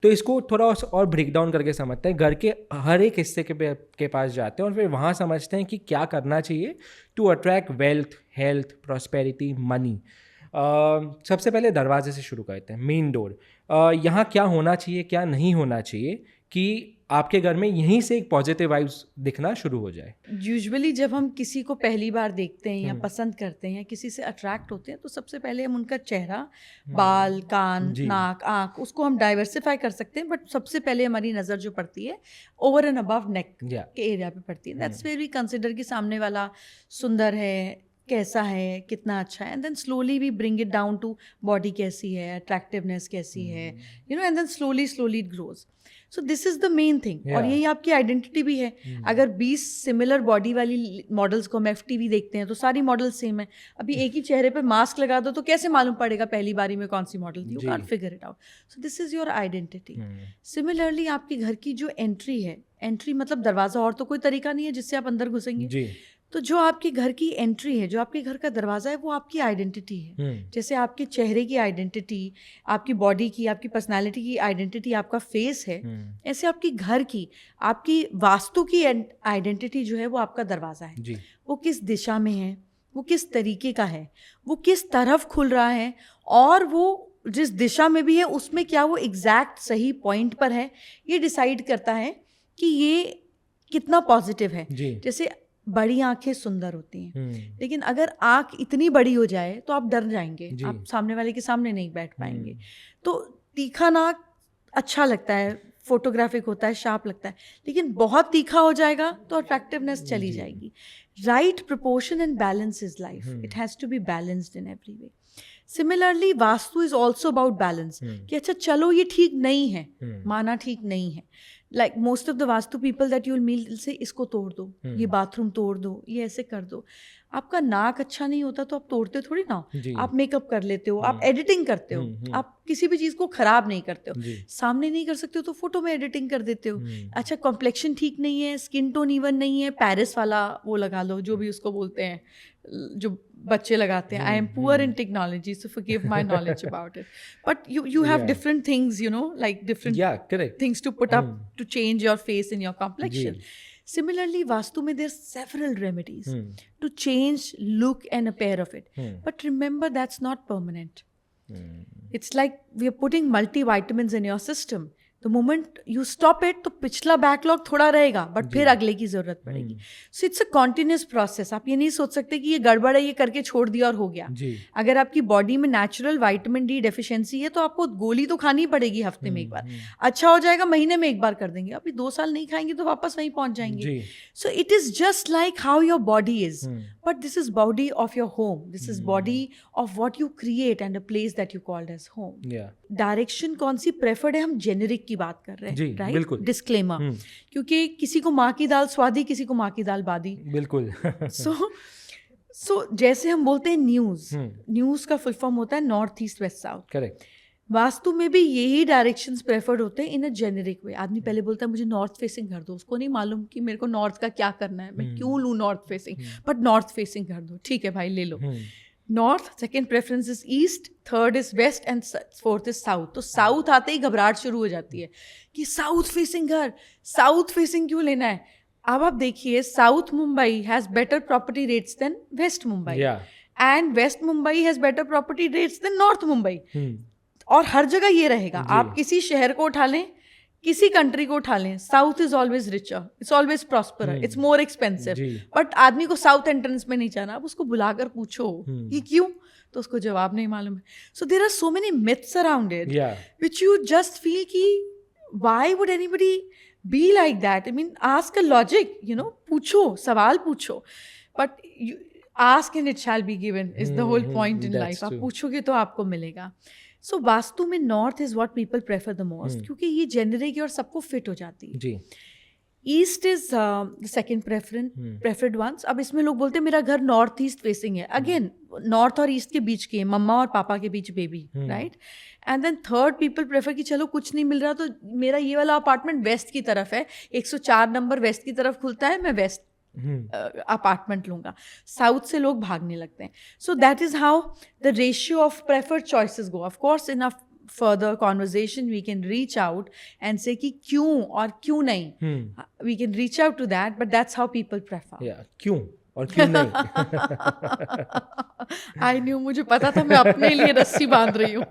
तो इसको थोड़ा और ब्रेक डाउन करके समझते हैं, घर के हर एक हिस्से के पास जाते हैं और फिर वहाँ समझते हैं कि क्या करना चाहिए to attract wealth, health, prosperity, money. सबसे पहले दरवाजे से शुरू करते हैं, मेन डोर। यहाँ क्या होना चाहिए, क्या नहीं होना चाहिए कि आपके घर में यहीं से एक पॉजिटिव वाइब्स दिखना शुरू हो जाए। यूजुअली जब हम किसी को पहली बार देखते हैं या पसंद करते हैं या किसी से अट्रैक्ट होते हैं तो सबसे पहले हम उनका चेहरा, बाल, कान, नाक, आँख, उसको हम डाइवर्सिफाई कर सकते हैं, बट सबसे पहले हमारी नज़र जो पड़ती है ओवर एंड अबव नेक के एरिया पे पड़ती है। दैट्स वेयर वी कंसिडर कि सामने वाला सुंदर है, कैसा है, कितना अच्छा है, and then slowly we bring it down to body कैसी है, अट्रैक्टिवनेस कैसी है, and then slowly it grows. So this is the main thing, और यही आपकी आइडेंटिटी भी है। अगर 20 सिमिलर बॉडी वाली मॉडल्स को हम FTV देखते हैं तो सारी मॉडल्स सेम है। अभी एक ही चेहरे पर मास्क लगा दो तो कैसे मालूम पड़ेगा पहली बारी में कौन सी मॉडल थी? You can't figure it out. So this is your identity. Similarly आपके घर की जो एंट्री है, एंट्री मतलब दरवाजा, और तो कोई तरीका नहीं है जिससे आप अंदर घुसेंगे। तो जो आपके घर की एंट्री है, जो आपके घर का दरवाजा है, वो आपकी आइडेंटिटी है। जैसे आपके चेहरे की आइडेंटिटी, आपकी बॉडी की, आपकी पर्सनालिटी की आइडेंटिटी आपका फेस है, ऐसे आपकी घर की, आपकी वास्तु की आइडेंटिटी जो है वो आपका दरवाजा है। वो किस दिशा में है, वो किस तरीके का है, वो किस तरफ खुल रहा है, और वो जिस दिशा में भी है उसमें क्या वो एग्जैक्ट सही पॉइंट पर है, ये डिसाइड करता है कि ये कितना पॉजिटिव है। जैसे बड़ी आंखें सुंदर होती हैं, लेकिन अगर आंख इतनी बड़ी हो जाए तो आप डर जाएंगे, आप सामने वाले के सामने नहीं बैठ पाएंगे। तो तीखा नाक अच्छा लगता है, फोटोग्राफिक होता है, शार्प लगता है, लेकिन बहुत तीखा हो जाएगा तो अट्रैक्टिवनेस चली जाएगी। Right proportion and balance is life, it has to be balanced in every way. Similarly vastu is also about balance, कि अच्छा चलो ये ठीक नहीं है, माना ठीक नहीं है। Like most of the vastu people that you will meet say इसको तोड़ दो, ये बाथरूम तोड़ दो, ये ऐसे कर दो। आपका नाक अच्छा नहीं होता तो आप तोड़ते थोड़ी ना हो, आप मेकअप कर लेते हो, आप एडिटिंग करते हो, आप किसी भी चीज़ को खराब नहीं करते हो। सामने नहीं कर सकते हो तो फोटो में एडिटिंग कर देते हो। अच्छा कॉम्प्लेक्शन ठीक नहीं है, स्किन टोन इवन नहीं है, पेरिस वाला वो लगा लो, जो भी उसको बोलते हैं, जो बच्चे लगाते हैं। I am poor in technology, so forgive my knowledge about it, but you have different things, like different things to put up to change your face and your complexion. Similarly, Vastu mein there's several remedies to change look and appear of it. But remember, that's not permanent. It's like we are putting multivitamins in your system. The moment you stop it, तो पिछला backlog थोड़ा रहेगा, but फिर अगले की जरूरत पड़ेगी। So it's a continuous process. आप ये नहीं सोच सकते कि ये गड़बड़ है, ये करके छोड़ दिया और हो गया। अगर आपकी बॉडी में नेचुरल विटामिन डी डेफिशिएंसी है तो आपको गोली तो खानी पड़ेगी हफ्ते में एक बार। अच्छा हो जाएगा, महीने में एक बार कर देंगे। अभी 2 साल नहीं खाएंगे तो वापस वहीं पहुंच जाएंगे। So it is just like how your body is, but this is body of your home, this is body of what you create and a place that you called age home. Direction कौन सी preferred है, हम generic की बात कर रहे हैं, right? Disclaimer, क्योंकि किसी को माँ की दाल स्वादी, किसी को माँ की दाल बादी, बिल्कुल। सो जैसे हम बोलते हैं न्यूज़ का फुल फॉर्म होता है north east west south, correct. Vastu में भी यही डायरेक्शंस प्रेफर्ड होते हैं इन अ जेनेरिक वे। आदमी पहले बोलता है मुझे नॉर्थ फेसिंग कर दो, उसको नहीं मालूम कि मेरे को नॉर्थ का क्या करना है, मैं क्यों लूँ north facing, but north facing कर दो, ठीक है भाई ले लो। North, second preference is east, third is west and fourth is south. तो साउथ आते ही घबराहट शुरू हो जाती है कि साउथ फेसिंग घर, साउथ फेसिंग क्यों लेना है। अब आप देखिए, south Mumbai has better property rates than west Mumbai, and west Mumbai has better property rates than north Mumbai. और हर जगह ये रहेगा, आप किसी शहर को उठा लें, किसी कंट्री को उठा लें, south is always richer, it's always prosperer, it's more expensive. But आदमी को साउथ एंट्रेंस में नहीं जाना। आप उसको बुलाकर पूछो कि क्यों, तो उसको जवाब नहीं मालूम है। So there are so many myths around it which you just feel कि why would anybody be like that. I mean ask a logic, पूछो, सवाल पूछो, but ask and it shall be given is the whole point in life. आप पूछोगे तो आपको मिलेगा। So Vastu में north is what people prefer the most, क्योंकि ये जेनरिक है और सबको फिट हो जाती है जी। East is the second preferred ones. अब इसमें लोग बोलते हैं मेरा घर नॉर्थ ईस्ट फेसिंग है। अगेन नॉर्थ और ईस्ट के बीच के, मम्मा और पापा के बीच baby, right? And then third people prefer कि चलो कुछ नहीं मिल रहा तो मेरा ये वाला अपार्टमेंट वेस्ट की तरफ है, 104 नंबर वेस्ट की तरफ खुलता है, मैं वेस्ट अपार्टमेंट लूंगा। साउथ से लोग भागने लगते हैं। सो that is how the ratio of preferred choices go. Of course in a further conversation, we can reach out and say कि क्यों और क्यों नहीं. We can reach out to that, but that's how people prefer. Yeah, क्यों और क्यों नहीं. I knew, मुझे पता था मैं अपने लिए रस्सी बांध रही हूँ.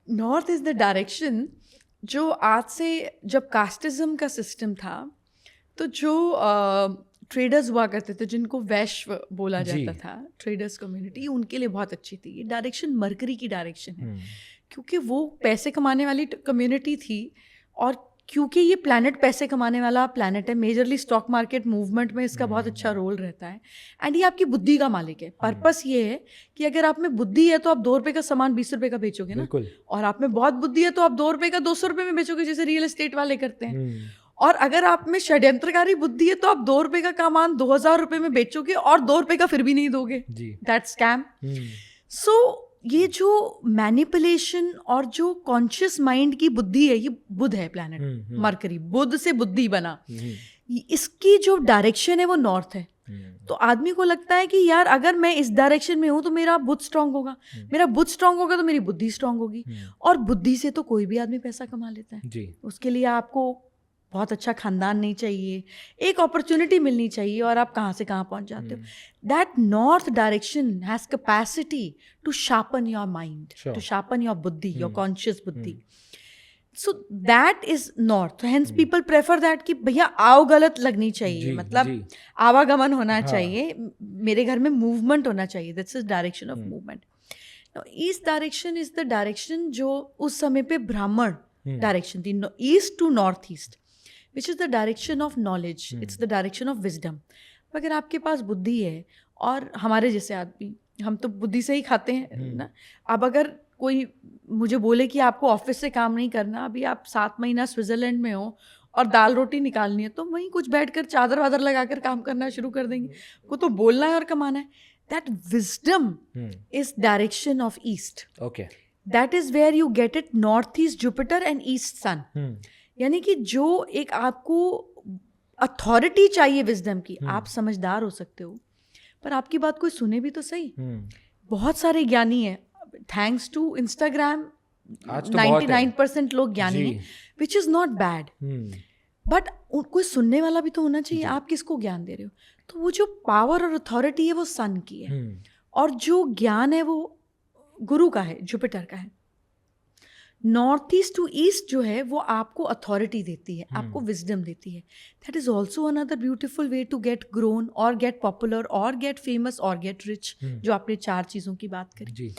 नॉर्थ इज द डायरेक्शन जो आज से, जब कास्टिज्म का सिस्टम था तो जो ट्रेडर्स हुआ करते थे, जिनको वैश्य बोला जाता था, ट्रेडर्स कम्युनिटी, उनके लिए बहुत अच्छी थी. ये डायरेक्शन मरकरी की डायरेक्शन है, क्योंकि वो पैसे कमाने वाली कम्युनिटी थी, और क्योंकि ये प्लैनेट पैसे कमाने वाला प्लैनेट है, मेजरली स्टॉक मार्केट मूवमेंट में इसका बहुत अच्छा रोल रहता है. एंड ये आपकी बुद्धि का मालिक है. पर्पस ये है कि अगर आप में बुद्धि है तो आप 2 रुपये का सामान 20 रुपये का बेचोगे ना, और आप में बहुत बुद्धि है तो आप 2 रुपये का 200 रुपये में बेचोगे, जैसे रियल एस्टेट वाले करते हैं. और अगर आप में षड्यंत्रकारी बुद्धि है तो आप 2 रुपये का सामान 2000 रुपये में बेचोगे और 2 रुपये का फिर भी नहीं दोगे. That scam. सो ये जो मैनिपुलेशन और जो कॉन्शियस माइंड की बुद्धि है, ये बुध है प्लैनेट मरकरी, बुध से बुद्धि बना. इसकी जो डायरेक्शन है वो नॉर्थ है. तो आदमी को लगता है कि यार अगर मैं इस डायरेक्शन में हूँ तो मेरा बुध स्ट्रांग होगा, मेरा बुध स्ट्रांग होगा तो मेरी बुद्धि स्ट्रांग होगी. और बुद्धि से तो कोई भी आदमी पैसा कमा लेता है. उसके लिए आपको बहुत अच्छा खानदान नहीं चाहिए, एक अपॉर्चुनिटी मिलनी चाहिए, और आप कहाँ से कहाँ पहुँच जाते हो. That north direction has capacity to sharpen your mind, to sharpen your buddhi, your conscious buddhi. So that is north. Hence people prefer that कि भैया आओ गलत लगनी चाहिए, मतलब आवागमन होना चाहिए, मेरे घर में मूवमेंट होना चाहिए. That's is direction of movement. East direction is the direction जो उस समय पे ब्राह्मण डायरेक्शन थी, east to north east, which is the direction of knowledge, it's the direction of wisdom. अगर आपके पास बुद्धि है, और हमारे जैसे आदमी, हम तो बुद्धि से ही खाते हैं ना. अब अगर कोई मुझे बोले कि आपको ऑफिस से काम नहीं करना, अभी आप 7 महीना स्विट्जरलैंड में हो और दाल रोटी निकालनी है, तो वहीं कुछ बैठकर चादर वादर लगाकर काम करना शुरू कर देंगे. को तो बोलना है और कमाना है. That wisdom is direction of east. Okay, that is where you get it. North east Jupiter and east sun. यानी कि जो एक आपको अथॉरिटी चाहिए विजडम की, आप समझदार हो सकते हो, पर आपकी बात कोई सुने भी तो सही. बहुत सारे ज्ञानी हैं, थैंक्स टू इंस्टाग्राम 99% लोग ज्ञानी हैं, which is not bad, but कोई सुनने वाला भी तो होना चाहिए. आप किसको ज्ञान दे रहे हो? तो वो जो पावर और अथॉरिटी है वो सन की है, और जो ज्ञान है वो गुरु का है, जुपिटर का है. नॉर्थ ईस्ट टू ईस्ट जो है वो आपको अथॉरिटी देती है, आपको विजडम देती है. That is also another beautiful way to get grown और गेट पॉपुलर और गेट फेमस और गेट रिच, जो आपने 4 चीज़ों की बात करी.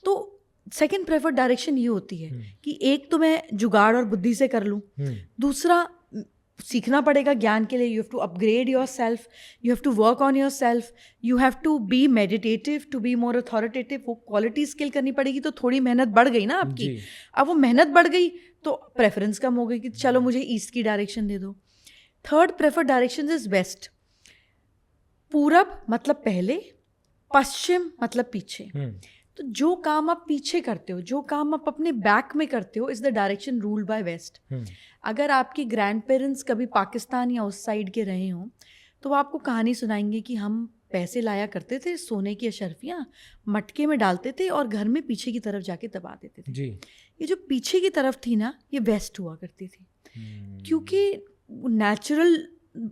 तो सेकेंड प्रेफर्ड डायरेक्शन ये होती है कि एक तो मैं जुगाड़ और बुद्धि से कर लूँ, दूसरा सीखना पड़ेगा ज्ञान के लिए. You have to upgrade yourself, you have to work on yourself, you have to be meditative to be more authoritative. वो क्वालिटी स्किल करनी पड़ेगी, तो थोड़ी मेहनत बढ़ गई ना आपकी. अब वो मेहनत बढ़ गई तो प्रेफरेंस कम हो गई कि चलो मुझे ईस्ट की डायरेक्शन दे दो. Third preferred direction is west. पूरब मतलब पहले, पश्चिम मतलब पीछे. तो जो काम आप पीछे करते हो, जो काम आप अपने बैक में करते हो, is the direction ruled by west. अगर आपके ग्रैंड पेरेंट्स कभी पाकिस्तान या उस साइड के रहे हों, तो वो आपको कहानी सुनाएंगे कि हम पैसे लाया करते थे, सोने की अशर्फियाँ मटके में डालते थे और घर में पीछे की तरफ जाके दबा देते थे. ये जो पीछे की तरफ थी ना, ये वेस्ट हुआ करती थी, क्योंकि नेचुरल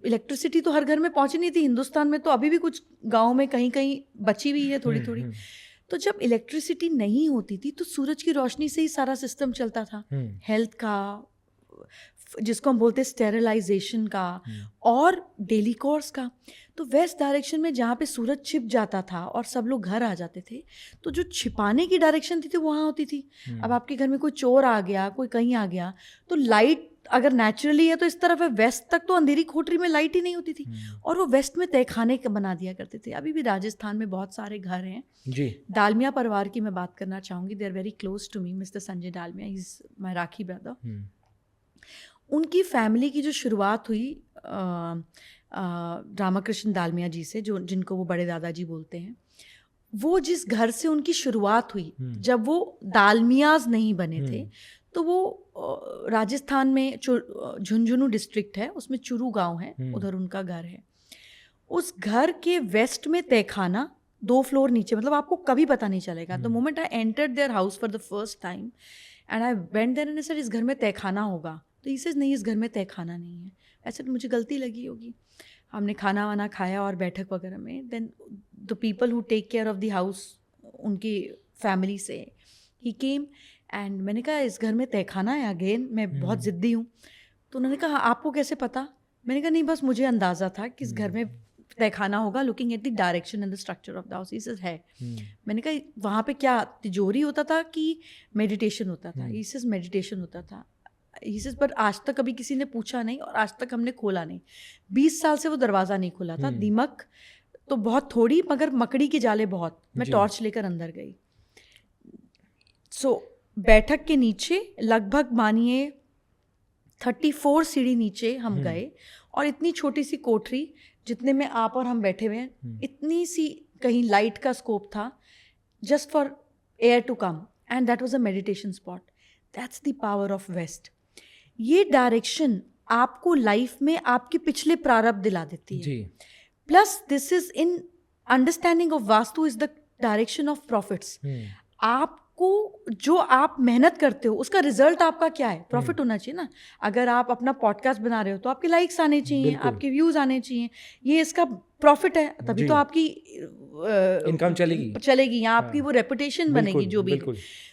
इलेक्ट्रिसिटी तो हर घर में पहुंची नहीं थी. हिंदुस्तान में तो अभी भी कुछ गाँव में कहीं कहीं बची हुई है थोड़ी थोड़ी. तो जब इलेक्ट्रिसिटी नहीं होती थी तो सूरज की रोशनी से ही सारा सिस्टम चलता था, हेल्थ का, जिसको हम बोलते हैं स्टेरिलाइजेशन का, और डेली कोर्स का. तो वेस्ट डायरेक्शन में जहाँ पे सूरज छिप जाता था और सब लोग घर आ जाते थे, तो जो छिपाने की डायरेक्शन थी वो वहाँ होती थी. अब आपके घर में कोई चोर आ गया, कोई कहीं आ गया, तो लाइट अगर नेचुरली है तो इस तरफ है, वेस्ट तक तो अंधेरी कोठरी में लाइट ही नहीं होती थी, और वो वेस्ट में तहखाने बना दिया करते थे. अभी भी राजस्थान में बहुत सारे घर हैं जी. दालमिया परिवार की मैं बात करना चाहूँगी. They are very close to me. Mister Sanjay Dalmia, he is my rakhi brother. उनकी फैमिली की जो शुरुआत हुई रामाकृष्ण दालमिया जी से, जो जिनको वो बड़े दादाजी बोलते हैं, वो जिस घर से उनकी शुरुआत हुई, जब वो दालमियाज नहीं बने थे, तो वो राजस्थान में झुंझुनू डिस्ट्रिक्ट है, उसमें चुरू गांव है, उधर उनका घर है. उस घर के वेस्ट में तहखाना 2 फ्लोर नीचे, मतलब आपको कभी पता नहीं चलेगा. The moment I entered their house for the first time and I went there and I said इस घर में तहखाना होगा. तो ही सेज नहीं, इस घर में तहखाना नहीं है. ऐसे मुझे गलती लगी होगी. हमने खाना वाना खाया और बैठक वगैरह में, then the people who take care of the house, उनकी फैमिली से ही केम एंड मैंने कहा इस घर में तहखाना है. अगेन मैं बहुत ज़िद्दी हूँ. तो उन्होंने कहा आपको कैसे पता? मैंने कहा नहीं, बस मुझे अंदाज़ा था कि इस घर में तहखाना होगा, looking at the direction and the structure of the house. इस है. मैंने कहा वहाँ पे क्या तिजोरी होता था कि मेडिटेशन होता था? इस मेडिटेशन होता था. इस पर आज तक कभी किसी ने पूछा नहीं और आज तक हमने खोला नहीं. 20 साल से वो दरवाज़ा नहीं खुला था. दीमक तो बहुत थोड़ी, मगर मकड़ी के जाले बहुत. मैं टॉर्च लेकर अंदर गई. सो बैठक के नीचे लगभग मानिए 34 सीढ़ी नीचे हम गए और इतनी छोटी सी कोठरी जितने में आप और हम बैठे हुए हैं, इतनी सी कहीं लाइट का स्कोप था, just for air to come and that was a meditation spot. That's the power of west. ये डायरेक्शन आपको लाइफ में आपके पिछले प्रारब्ध दिला देती है. Plus this is in understanding of vastu is the direction of profits. आपको जो आप मेहनत करते हो उसका रिजल्ट आपका क्या है? प्रॉफिट होना चाहिए ना. अगर आप अपना पॉडकास्ट बना रहे हो तो आपके लाइक्स आने चाहिए, आपके व्यूज आने चाहिए. ये इसका प्रॉफिट है, तभी तो आपकी इनकम चलेगी या आपकी वो रेपुटेशन बनेगी जो भी.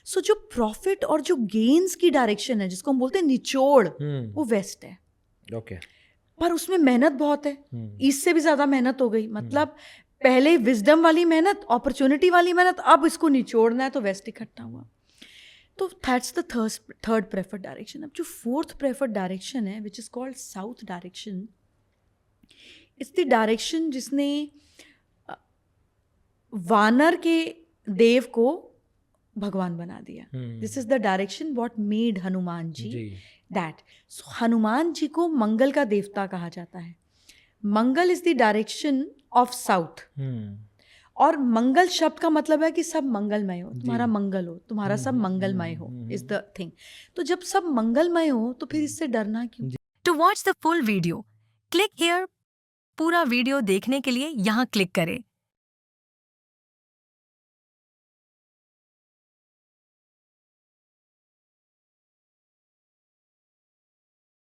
सो जो प्रॉफिट और जो गेन्स की डायरेक्शन है, जिसको हम बोलते हैं निचोड़, वो वेस्ट है. ओके. पर उसमें मेहनत बहुत है. इससे भी ज्यादा मेहनत हो गई. मतलब पहले विजडम वाली मेहनत, अपॉर्चुनिटी वाली मेहनत, अब इसको निचोड़ना है तो वेस्ट इकट्ठा हुआ. तो that's the third preferred direction. अब जो फोर्थ प्रेफर्ड डायरेक्शन है, which is called south direction, it's the direction जिसने वानर के देव को भगवान बना दिया. This is the direction what made Hanuman ji that. So Hanuman ji को मंगल का देवता कहा जाता है. Mangal is the direction of south. और मंगल शब्द का मतलब है कि सब मंगलमय हो, तुम्हारा मंगल हो, तुम्हारा सब मंगलमय हो, इज द थिंग. तो जब सब मंगलमय हो तो फिर इससे डरना क्यों? To watch the full video click here. पूरा वीडियो देखने के लिए यहाँ क्लिक करें.